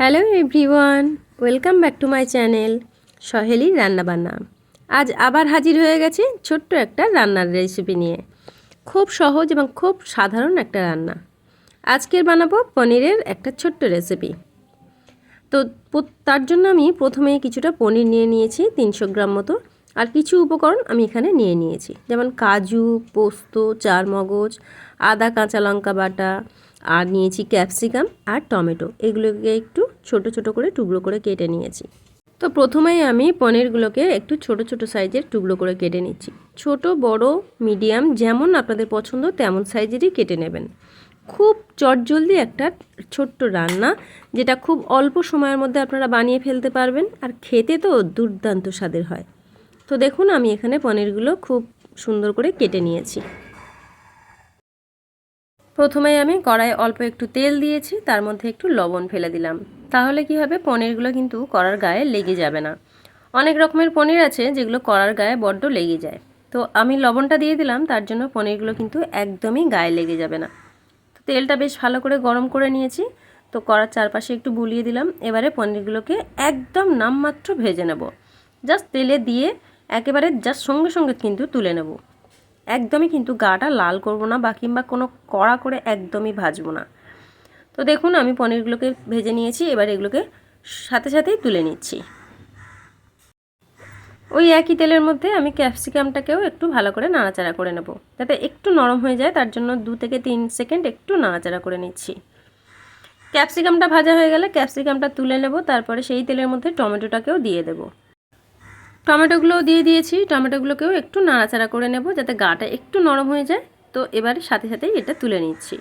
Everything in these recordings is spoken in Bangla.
Hello everyone, welcome back to my channel সহেলির রান্নাবান্না। আজ আবার হাজির হয়ে গেছি ছোট্ট একটা রান্নার রেসিপি নিয়ে। খুব সহজ এবং খুব সাধারণ একটা রান্না। আজকের বানাবো পনিরের একটা ছোট্ট রেসিপি। তো তার জন্য আমি প্রথমে কিছুটা পনির নিয়ে নিয়েছি 300 গ্রাম মতো, আর কিছু উপকরণ আমি এখানে নিয়ে নিয়েছি, যেমন কাজু, পোস্ত, চারমগজ, আদা, কাঁচা লঙ্কা বাটা, আর নিয়েছি ক্যাপসিকাম আর টমেটো। এগুলোকে একটু ছোট ছোট করে টুকরো করে কেটে নিয়েছি। তো প্রথমেই আমি পনিরগুলোকে একটু ছোট ছোট সাইজের টুকরো করে কেটে নিচ্ছি। ছোট, বড়, মিডিয়াম, যেমন আপনাদের পছন্দ তেমন সাইজেরই কেটে নেবেন। খুব চটজলদি একটা ছোট্ট রান্না, যেটা খুব অল্প সময়ের মধ্যে আপনারা বানিয়ে ফেলতে পারবেন, আর খেতে তো দুর্দান্ত স্বাদের হয়। তো দেখুন, আমি এখানে পনিরগুলো খুব সুন্দর করে কেটে নিয়েছি। প্রথমে আমি কড়াইয়ে অল্প একটু তেল দিয়েছি, তার মধ্যে একটু লবণ ফেলে দিলাম। তাহলে কি হবে, পনিরগুলো কিন্তু কড়ার গায়ে লেগে যাবে না। অনেক রকমের পনির আছে যেগুলো কড়ার গায়ে বড্ড লেগে যায়। তো আমি লবণটা দিয়ে দিলাম, তার জন্য পনিরগুলো কিন্তু একদমই গায়ে লেগে যাবে না। তো তেলটা বেশ ভালো করে গরম করে নিয়েছি। তো কড়ার চারপাশে একটু বুলিয়ে দিলাম। এবারে পনিরগুলোকে একদম নামমাত্র ভেজে নেব। জাস্ট তেলে দিয়ে একেবারে জাস্ট সঙ্গে সঙ্গে কিন্তু তুলে নেব। একদমই কিন্তু গাটা লাল করব না, বা কিংবা কোনো কড়া করে একদমই ভাজবো না। তো দেখুন, আমি পনিরগুলোকে ভেজে নিয়েছি। এবার এগুলোকে সাথে সাথেই তুলে নিচ্ছি। ওই একই তেলের মধ্যে আমি ক্যাপসিকামটাকেও একটু ভালো করে নাড়াচাড়া করে নেব, যাতে একটু নরম হয়ে যায়। তার জন্য 2 থেকে 3 সেকেন্ড একটু নাড়াচাড়া করে নিচ্ছি। ক্যাপসিকামটা ভাজা হয়ে গেলে ক্যাপসিকামটা তুলে নেব। তারপরে সেই তেলের মধ্যে টমেটোটাকেও দিয়ে দেব। টমেটোগুলোও দিয়ে দিয়েছি। টমেটোগুলোকেও একটু নাড়াচাড়া করে নেব, যাতে গাটা একটু নরম হয়ে যায়। তো এবার সাথে সাথেই এটা তুলে নিচ্ছি।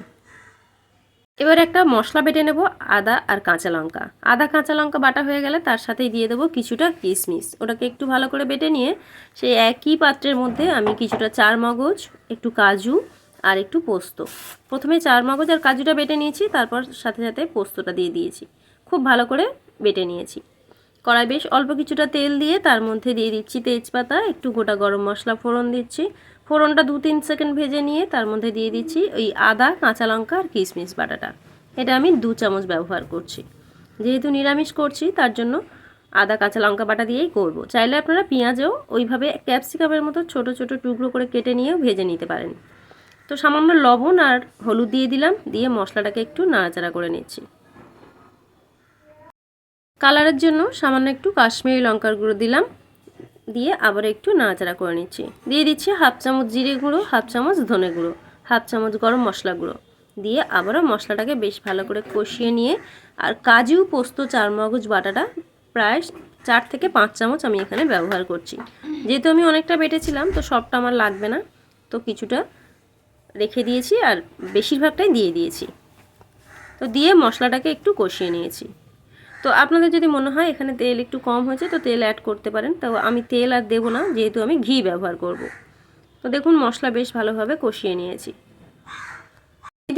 এবার একটা মশলা বেটে নেব, আদা আর কাঁচা লঙ্কা। আদা কাঁচা লঙ্কা বাটা হয়ে গেলে তার সাথেই দিয়ে দেবো কিছুটা কিশমিশ। ওটাকে একটু ভালো করে বেটে নিয়ে সেই একই পাত্রের মধ্যে আমি কিছুটা চারমগজ, একটু কাজু আর একটু পোস্ত। প্রথমে চারমগজ আর কাজুটা বেটে নিয়েছি, তারপর সাথে সাথে পোস্তটা দিয়ে দিয়েছি। খুব ভালো করে বেটে নিয়েছি। কড়াই বেশ অল্প কিছুটা তেল দিয়ে তার মধ্যে দিয়ে দিচ্ছি তেজপাতা, একটু গোটা গরম মশলা ফোড়ন দিচ্ছি। ফোড়নটা 2-3 সেকেন্ড ভেজে নিয়ে তার মধ্যে দিয়ে দিচ্ছি ওই আদা, কাঁচা লঙ্কা আর কিশমিশ বাটাটা। এটা আমি 2 চামচ ব্যবহার করছি। যেহেতু নিরামিষ করছি, তার জন্য আদা কাঁচা লঙ্কা বাটা দিয়েই করব। চাইলে আপনারা পেঁয়াজও ওইভাবে ক্যাপসিকামের মতো ছোট ছোট টুকরো করে কেটে নিয়েও ভেজে নিতে পারেন। তো সামান্য লবণ আর হলুদ দিয়ে দিলাম, দিয়ে মশলাটাকে একটু নাড়াচাড়া করে নিচ্ছি। কালারের জন্য সামান্য একটু কাশ্মীরি লঙ্কার গুঁড়ো দিলাম, দিয়ে আবার একটু নাড়াচাড়া করে নিচ্ছি। দিয়ে দিচ্ছি 1/2 চামচ জিরে গুঁড়ো, 1/2 চামচ ধনে গুঁড়ো, 1/2 চামচ গরম মশলা গুঁড়ো। দিয়ে আবারও মশলাটাকে বেশ ভালো করে কষিয়ে নিয়ে, আর কাজু, পোস্ত, চারমগজ বাটাটা প্রায় 4 থেকে 5 চামচ আমি এখানে ব্যবহার করছি। যেহেতু আমি অনেকটা বেটেছিলাম, তো সবটা আমার লাগবে না, তো কিছুটা রেখে দিয়েছি, আর বেশিরভাগটাই দিয়ে দিয়েছি। তো দিয়ে মশলাটাকে একটু কষিয়ে নিয়েছি। তো আপনাদের যদি মনে হয় এখানে তেল একটু কম হয়েছে, তো তেল অ্যাড করতে পারেন। তো আমি তেল আর দেবো না, যেহেতু আমি ঘি ব্যবহার করব। তো দেখুন, মশলা বেশ ভালোভাবে কষিয়ে নিয়েছি।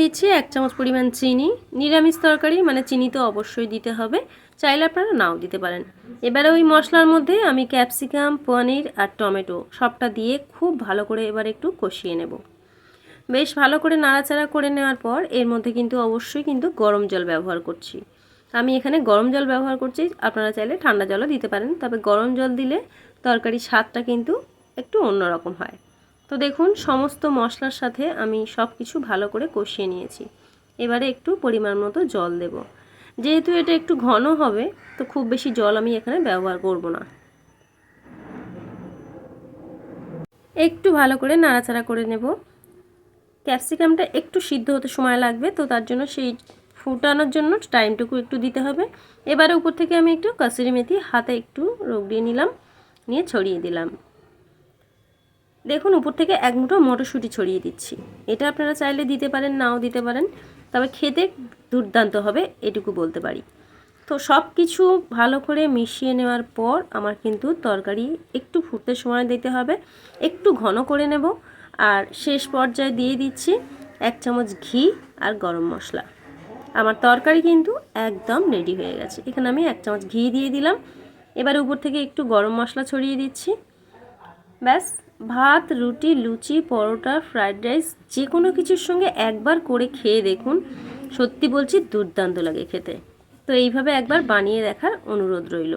দিচ্ছি 1 চামচ পরিমাণ চিনি। নিরামিষ তরকারি মানে চিনি তো অবশ্যই দিতে হবে, চাইলে আপনারা নাও দিতে পারেন। এবারে ওই মশলার মধ্যে আমি ক্যাপসিকাম, পনির আর টমেটো সবটা দিয়ে খুব ভালো করে এবার একটু কষিয়ে নেব। বেশ ভালো করে নাড়াচাড়া করে নেওয়ার পর এর মধ্যে কিন্তু অবশ্যই কিন্তু গরম জল ব্যবহার করছি। আমি এখানে গরম জল ব্যবহার করছি, আপনারা চাইলে ঠান্ডা জলও দিতে পারেন। তবে গরম জল দিলে তরকারির স্বাদটা কিন্তু একটু অন্যরকম হয়। তো দেখুন, সমস্ত মশলার সাথে আমি সব কিছু ভালো করে কষিয়ে নিয়েছি। এবারে একটু পরিমাণ মতো জল দেব। যেহেতু এটা একটু ঘন হবে, তো খুব বেশি জল আমি এখানে ব্যবহার করব না। একটু ভালো করে নাড়াচাড়া করে নেব। ক্যাপসিকামটা একটু সিদ্ধ হতে সময় লাগবে, তো তার জন্য সেই ফুটানোর জন্য টাইমটুকু একটু দিতে হবে। এবারে উপর থেকে আমি একটু কাসুরি মেথি হাতে একটু রগড়িয়ে নিলাম, নিয়ে ছড়িয়ে দিলাম। দেখুন, উপর থেকে 1 মুঠো মটরশুঁটি ছড়িয়ে দিচ্ছি। এটা আপনারা চাইলে দিতে পারেন, নাও দিতে পারেন, তবে খেতে দুর্দান্ত হবে এটুকু বলতে পারি। তো সব কিছু ভালো করে মিশিয়ে নেওয়ার পর আমার কিন্তু তরকারি একটু ফুটতে সময় দিতে হবে, একটু ঘন করে নেব। আর শেষ পর্যায়ে দিয়ে দিচ্ছি 1 চামচ ঘি আর গরম মশলা। আমার তরকারি কিন্তু একদম রেডি হয়ে গেছে। এখানে আমি 1 চামচ ঘি দিয়ে দিলাম। এবার উপর থেকে একটু গরম মশলা ছড়িয়ে দিচ্ছি। ব্যাস, ভাত, রুটি, লুচি, পরোটা, ফ্রাইড রাইস যে কোনো কিছুর সঙ্গে একবার করে খেয়ে দেখুন। সত্যি বলছি, দুর্দান্ত লাগে খেতে। তো এইভাবে একবার বানিয়ে দেখার অনুরোধ রইল।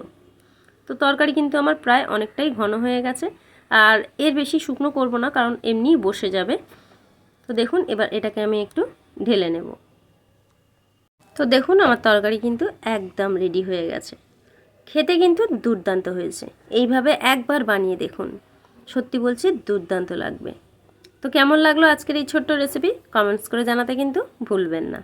তো তরকারি কিন্তু আমার প্রায় অনেকটাই ঘন হয়ে গেছে, আর এর বেশি শুকনো করব না, কারণ এমনিই বসে যাবে। তো দেখুন এবার এটাকে আমি একটু ঢেলে নেব। তো দেখুন আমার তরকারি কিন্তু একদম রেডি হয়ে গেছে। খেতে কিন্তু দুর্দান্ত হয়েছে। এইভাবে একবার বানিয়ে দেখুন, সত্যি বলছি দুর্দান্ত লাগবে। তো কেমন লাগলো আজকের এই ছোট্ট রেসিপি কমেন্টস করে জানাতে কিন্তু ভুলবেন না।